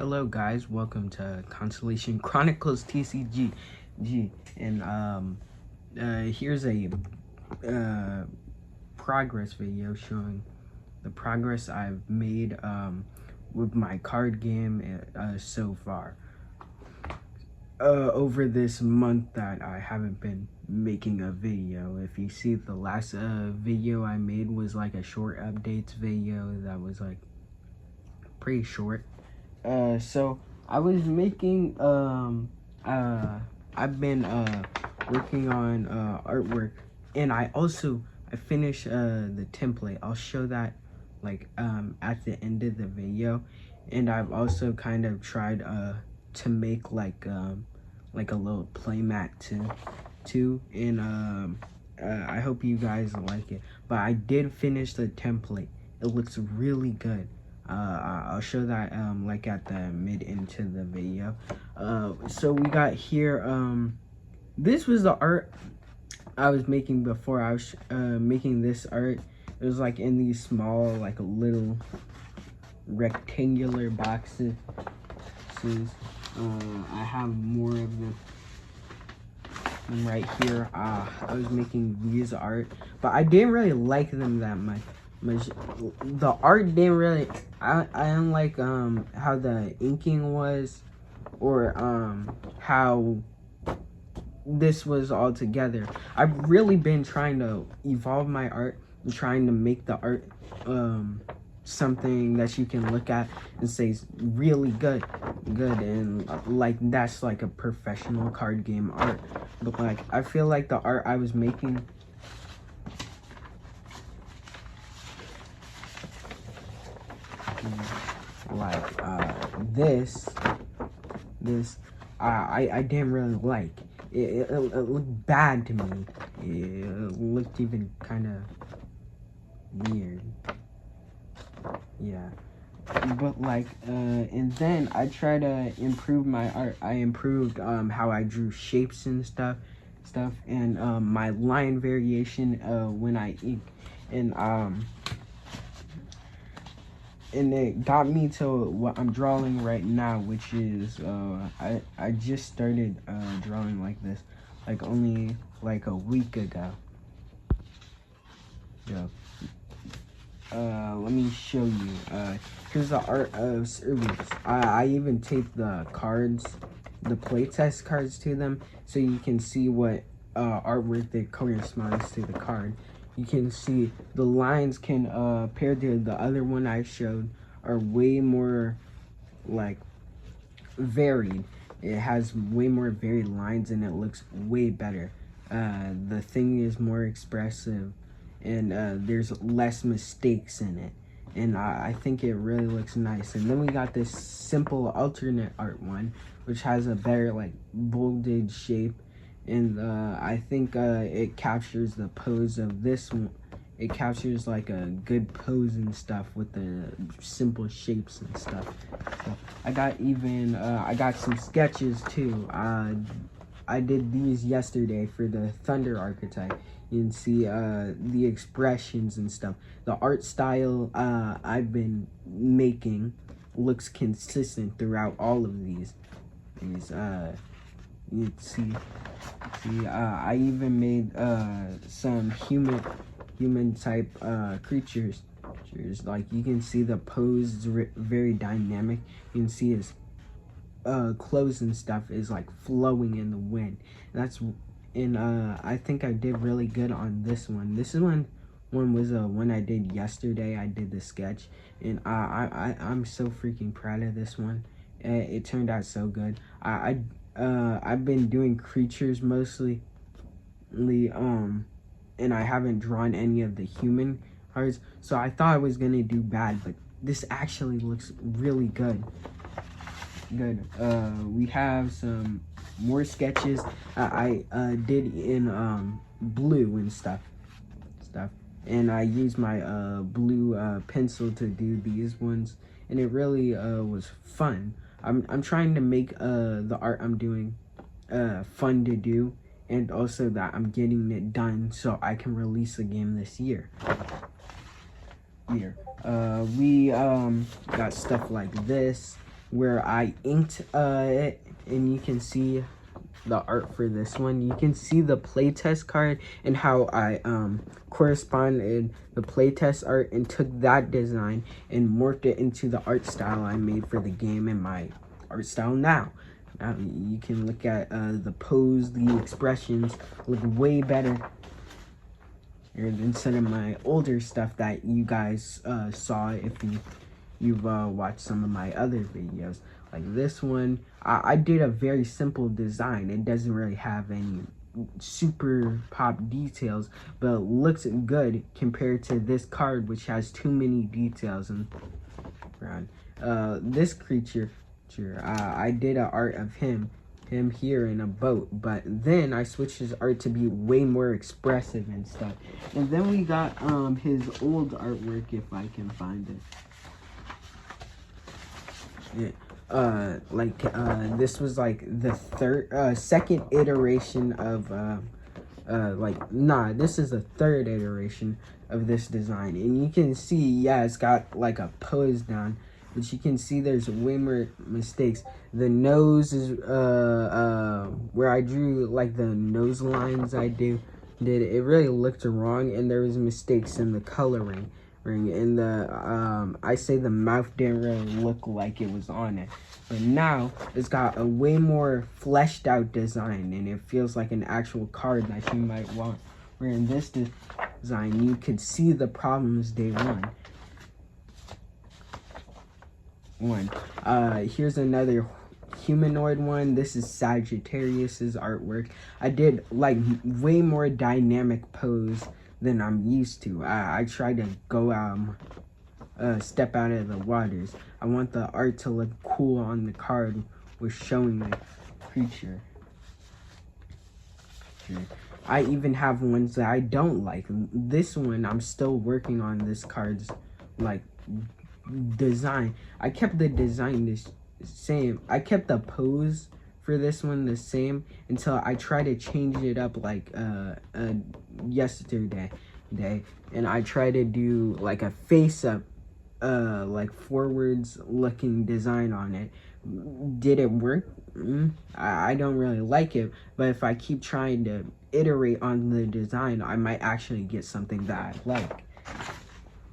Hello guys, welcome to Constellation Chronicles TCG. And here's a progress video showing the progress I've made with my card game so far. Over this month that I haven't been making a video. If you see, the last video I made was like a short updates video that was like pretty short. So I was making I've been working on artwork, and I finished the template. I'll show that like at the end of the video. And I've also kind of tried to make like a little playmat too, and I hope you guys like it. But I did finish the template. It looks really good. I'll show that like at the mid into the video. So we got here, this was the art I was making before. I was making this art. It was like in these small, like little rectangular boxes. I have more of them right here. I was making these art, but I didn't really like them that much. The art didn't really, I didn't like how the inking was, or how this was all together. I've really been trying to evolve my art and trying to make the art something that you can look at and say is really good, and like that's like a professional card game art. But like I feel like the art I was making, like this I didn't really like. It looked bad to me. It looked even kind of weird. Yeah. But like and then I try to improve my art. I improved how I drew shapes and stuff, and my line variation when I ink, and it got me to what I'm drawing right now, which is I just started drawing like this like only like a week ago. Let me show you. Here's the art of Cerberus. I even taped the cards, the playtest cards, to them, so you can see what artwork that corresponds to the card. You can see the lines can paired to the other one I showed are way more like varied. It has way more varied lines and it looks way better. The thing is more expressive, and there's less mistakes in it, and I think it really looks nice. And then we got this simple alternate art one, which has a better like bolded shape, and I think it captures the pose of this one. It captures like a good pose and stuff with the simple shapes and stuff. So I got some sketches too. I did these yesterday for the Thunder archetype. You can see the expressions and stuff. The art style I've been making looks consistent throughout all of these. You can see I even made some human type creatures. Like you can see the pose is very dynamic. You can see his clothes and stuff is like flowing in the wind. And I think I did really good on this one. This one was one I did yesterday. I did the sketch, and I'm so freaking proud of this one. It turned out so good. I've been doing creatures mostly, and I haven't drawn any of the human cards, so I thought I was gonna do bad, but this actually looks really good. We have some more sketches I did in blue and stuff, and I used my blue pencil to do these ones, and it really was fun. I'm trying to make the art I'm doing fun to do, and also that I'm getting it done so I can release a game this year. We got stuff like this. where I inked it, and you can see the art for this one. You can see the playtest card and how I corresponded the playtest art and took that design and morphed it into the art style I made for the game and my art style now. You can look at the pose, the expressions look way better instead of my older stuff that you guys saw if you've watched some of my other videos. Like this one, I did a very simple design. It doesn't really have any super pop details, but it looks good compared to this card, which has too many details and around. This creature, I did an art of him here in a boat, but then I switched his art to be way more expressive and stuff. And then we got his old artwork, if I can find it. This was like the second iteration of this is the third iteration of this design, and you can see, yeah, it's got like a pose down, but you can see there's way more mistakes. The nose is where I drew like the nose lines it really looked wrong, and there was mistakes in the coloring and the I say the mouth didn't really look like it was on it, but now it's got a way more fleshed out design, and it feels like an actual card that you might want. Where in this design you could see the problems day one. Here's another humanoid one. This is Sagittarius's artwork. I did like way more dynamic pose than I'm used to. I try to go step out of the waters. I want the art to look cool on the card with showing the creature. I even have ones that I don't like. This one, I'm still working on this card's like design. I kept the design the same. I kept the pose for this one the same until I tried to change it up like yesterday, and I tried to do like a face up like forwards looking design on it. Did it work? I don't really like it, but if I keep trying to iterate on the design, I might actually get something that I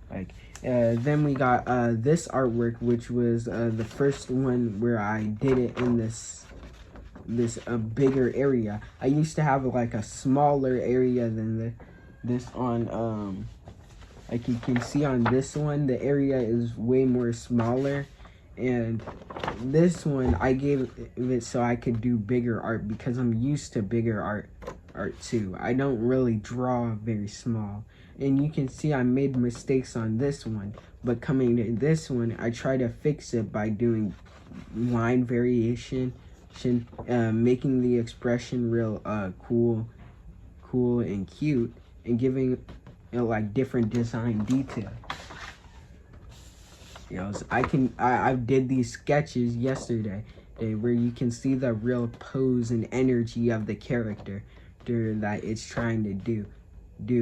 like. Then we got this artwork, which was the first one where I did it in this bigger area. I used to have like a smaller area than this on like you can see on this one, the area is way more smaller, and this one I gave it so I could do bigger art because I'm used to bigger art too. I don't really draw very small, and you can see I made mistakes on this one, but coming to this one I try to fix it by doing line variation, making the expression real cool and cute, and giving it like different design detail. I did these sketches yesterday where you can see the real pose and energy of the character that it's trying to do,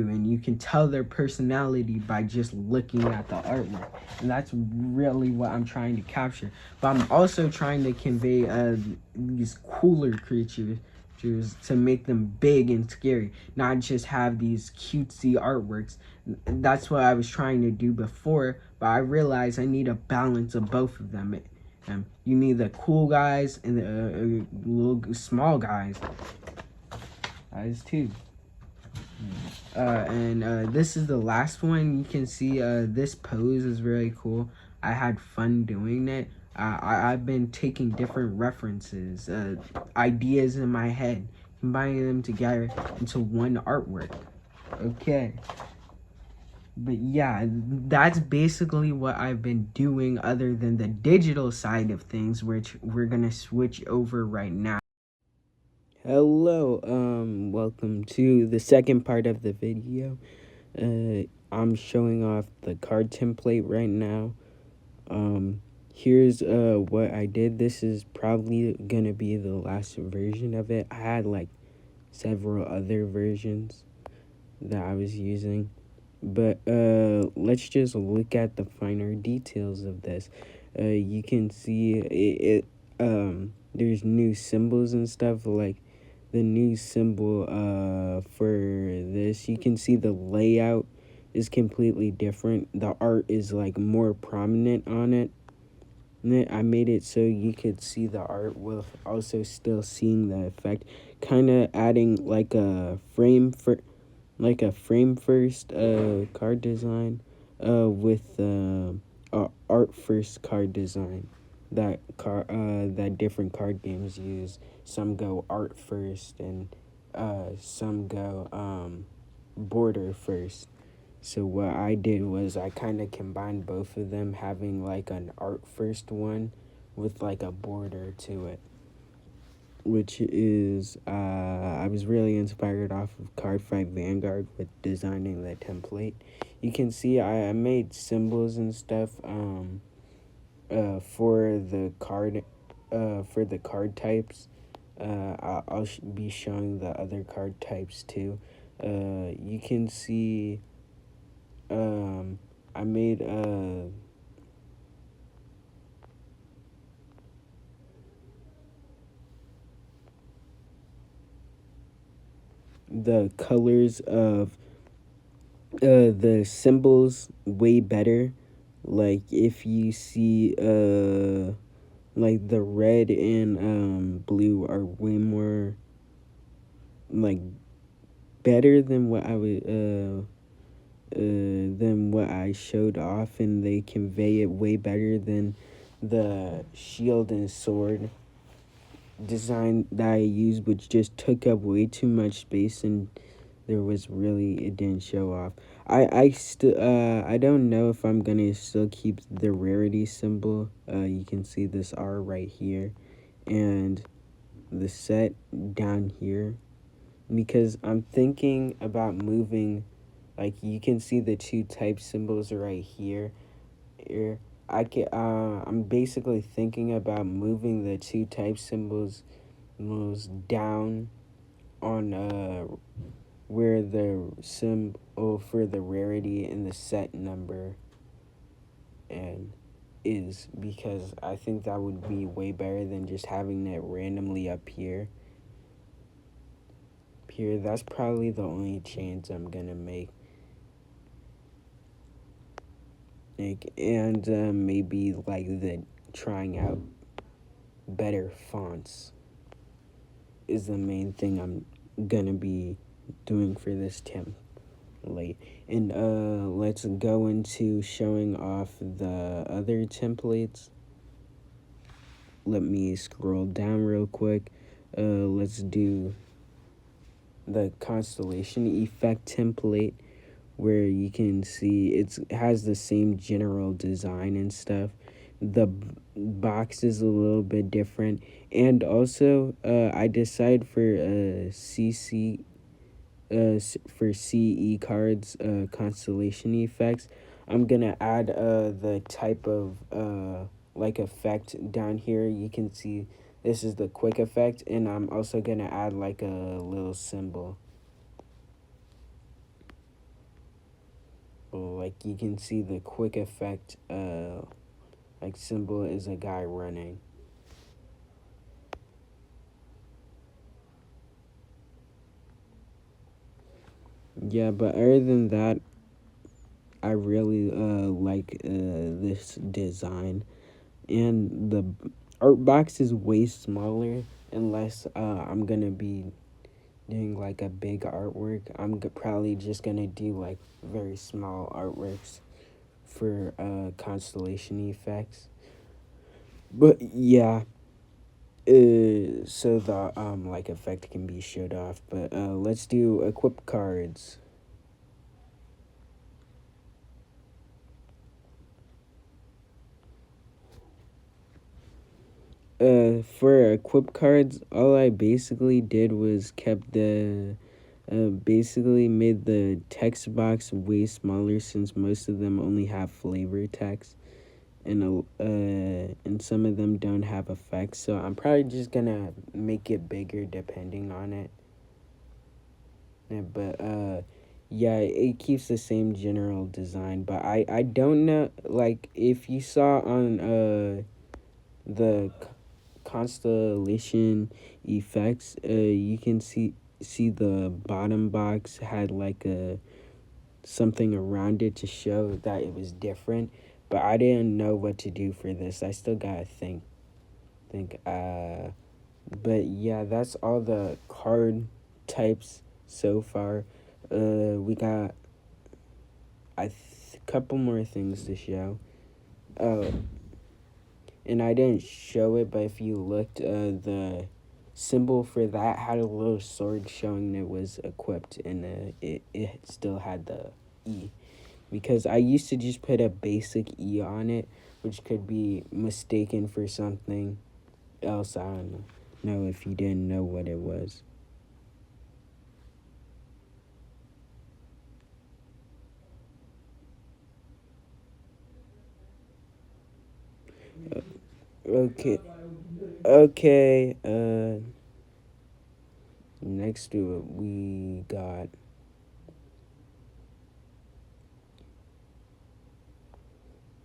and you can tell their personality by just looking at the artwork, and that's really what I'm trying to capture. But I'm also trying to convey these cooler creatures to make them big and scary, not just have these cutesy artworks. That's what I was trying to do before, but I realized I need a balance of both of them. You need the cool guys and the little small guys too. This is the last one. You can see this pose is really cool. I had fun doing it. I've been taking different references, ideas in my head, combining them together into one artwork. Okay. But yeah, that's basically what I've been doing other than the digital side of things, which we're gonna switch over right now. Hello, welcome to the second part of the video. I'm showing off the card template right now. Here's what I did. This is probably gonna be the last version of it. I had like several other versions that I was using, but let's just look at the finer details of this. You can see there's new symbols and stuff, like the new symbol for this. You can see the layout is completely different. The art is like more prominent on it. And then I made it so you could see the art with also still seeing the effect, kind of adding like a frame first card design with art first card design that different card games use. Some go art first and some go border first. So what I did was I kind of combined both of them, having like an art first one with like a border to it, which is I was really inspired off of Cardfight Vanguard with designing the template. You can see I made symbols and stuff for the card types. I'll be showing the other card types too. You can see I made the colors of the symbols way better. Like if you see like the red and blue are way more like better than what I would than what I showed off, and they convey it way better than the shield and sword design that I used, which just took up way too much space, and it didn't show off. I don't know if I'm gonna still keep the rarity symbol. You can see this R right here, and the set down here, because I'm thinking about moving. Like you can see the two type symbols right here. Here, I'm basically thinking about moving the two type symbols down on where the symbol for the rarity and the set number and is, because I think that would be way better than just having it randomly up here. That's probably the only change I'm gonna make. And maybe like the trying out better fonts is the main thing I'm gonna be doing for this template. And let's go into showing off the other templates. Let me scroll down real quick. Let's do the constellation effect template, where you can see it has the same general design and stuff. The box is a little bit different, and also I decided for for CE cards, constellation effects, I'm gonna add the type of like effect down here. You can see this is the quick effect, and I'm also gonna add like a little symbol. Like you can see the quick effect like symbol is a guy running. Yeah, but other than that, I really like this design, and the art box is way smaller. Unless I'm gonna be doing like a big artwork, I'm probably just gonna do like very small artworks for constellation effects. But yeah, so the like effect can be showed off. But let's do equip cards. For equip cards, all I basically did was kept the basically made the text box way smaller, since most of them only have flavor text, and some of them don't have effects. So I'm probably just gonna make it bigger depending on it. Yeah, but Yeah, it keeps the same general design, but I don't know, like, if you saw on the constellation effects, you can see the bottom box had like a something around it to show that it was different, but I didn't know what to do for this. I still gotta think. But yeah, that's all the card types so far. We got a couple more things to show. Uh, and I didn't show it, but if you looked, the symbol for that had a little sword showing it was equipped, and it still had the E. Because I used to just put a basic E on it, which could be mistaken for something else. I don't know if you didn't know what it was. Okay. Okay. Next to it, we got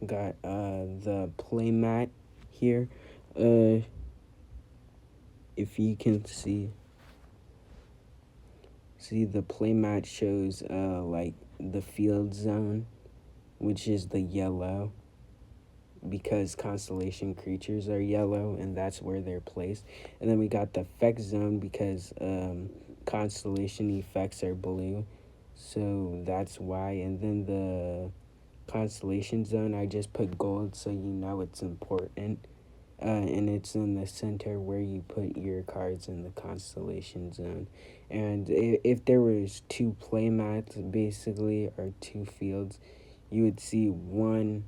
the playmat here. Uh, if you can see the playmat shows like the field zone, which is the yellow, because constellation creatures are yellow and that's where they're placed. And then we got the effect zone because constellation effects are blue, so that's why. And then the constellation zone, I just put gold so you know it's important. And it's in the center where you put your cards in the constellation zone. And if there was two playmats basically, or two fields, you would see one.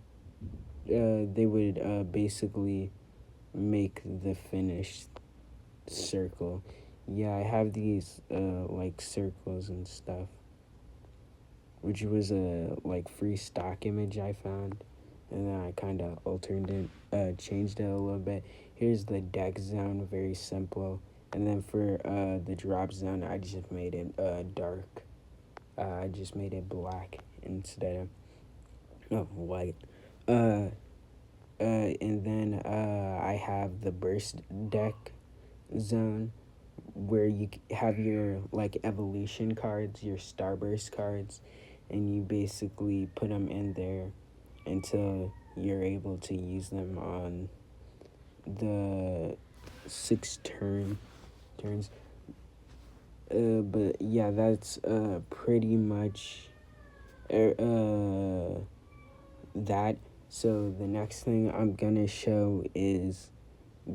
They would basically make the finished circle. Yeah, I have these like circles and stuff, which was a like free stock image I found, and then I kind of altered it, changed it a little bit. Here's the deck zone, very simple, and then for the drop zone, I just made it dark. I just made it black instead of white. Uh, and then I have the burst deck zone, where you have your like evolution cards, your starburst cards, and you basically put them in there until you're able to use them on the six turns. But yeah, that's pretty much that. So the next thing I'm gonna show is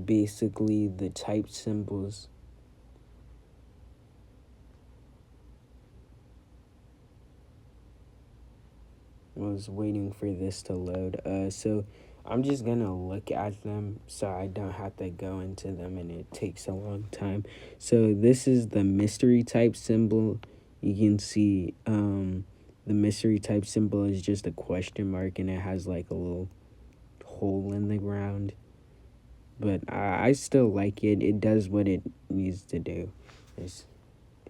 basically the type symbols. I was waiting for this to load. So I'm just gonna look at them so I don't have to go into them and it takes a long time. So this is the mystery type symbol. You can see the mystery type symbol is just a question mark, and it has like a little hole in the ground. But I still like it. It does what it needs to do.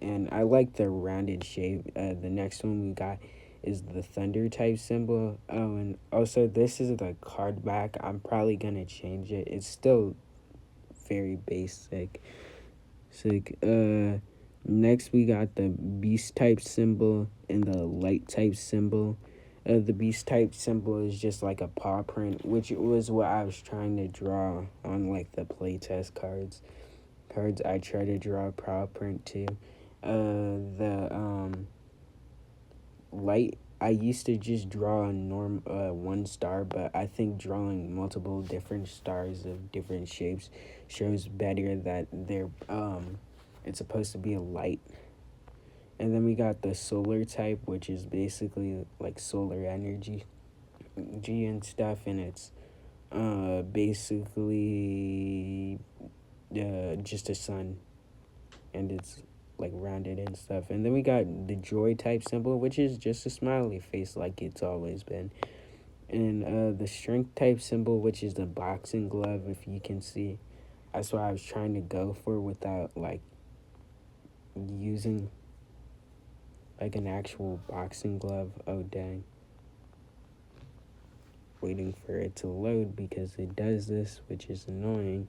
And I like the rounded shape. The next one we got is the thunder type symbol. Oh, and also this is the card back. I'm probably gonna change it. It's still very basic. So, next we got the beast type symbol and the light type symbol. The beast type symbol is just like a paw print, which was what I was trying to draw on like the playtest cards. I try to draw a paw print too. The light, I used to just draw a one star, but I think drawing multiple different stars of different shapes shows better that they're it's supposed to be a light. And then we got the solar type, which is basically like solar energy and stuff, and it's basically just a sun, and it's like rounded and stuff. And then we got the joy type symbol, which is just a smiley face like it's always been. And the strength type symbol, which is the boxing glove, if you can see. That's what I was trying to go for without like using like an actual boxing glove. Oh, dang. Waiting for it to load because it does this, which is annoying.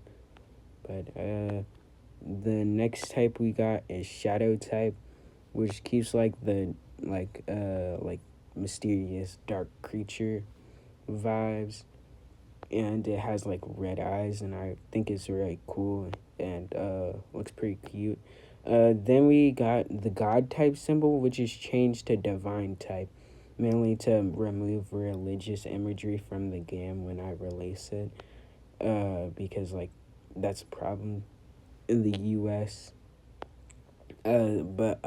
But the next type we got is shadow type, which keeps like the like mysterious dark creature vibes, and it has like red eyes, and I think it's really cool and looks pretty cute. Then we got the god type symbol, which is changed to divine type, mainly to remove religious imagery from the game when I release it, because like that's a problem in the US. But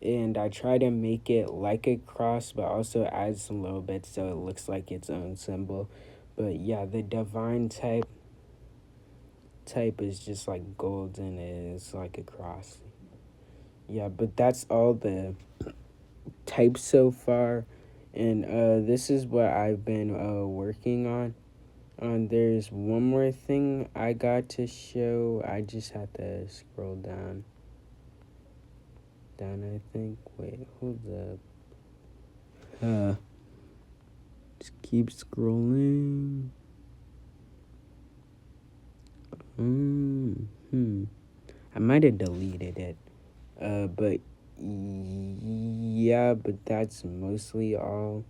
and I try to make it like a cross, but also add some little bits so it looks like its own symbol. But yeah, the divine type is just like gold and it's like a cross. Yeah, but that's all the types so far, and this is what I've been working on. There's one more thing I got to show. I just have to scroll down. I think. Wait, hold up. Just keep scrolling. I might have deleted it. But yeah, but that's mostly all.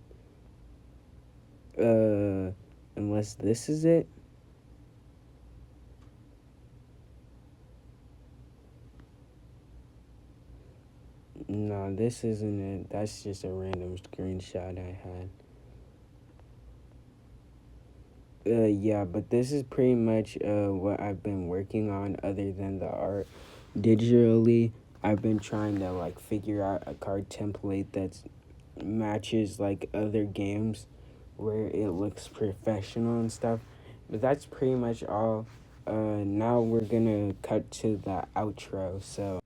Unless this is it. No, this isn't it. That's just a random screenshot I had. Yeah, but this is pretty much what I've been working on other than the art. Digitally, I've been trying to like figure out a card template that matches like other games where it looks professional and stuff. But that's pretty much all. Now we're gonna cut to the outro. So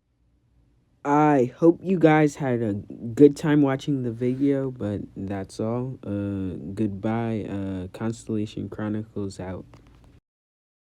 I hope you guys had a good time watching the video, but that's all. Goodbye. Constellation Chronicles out.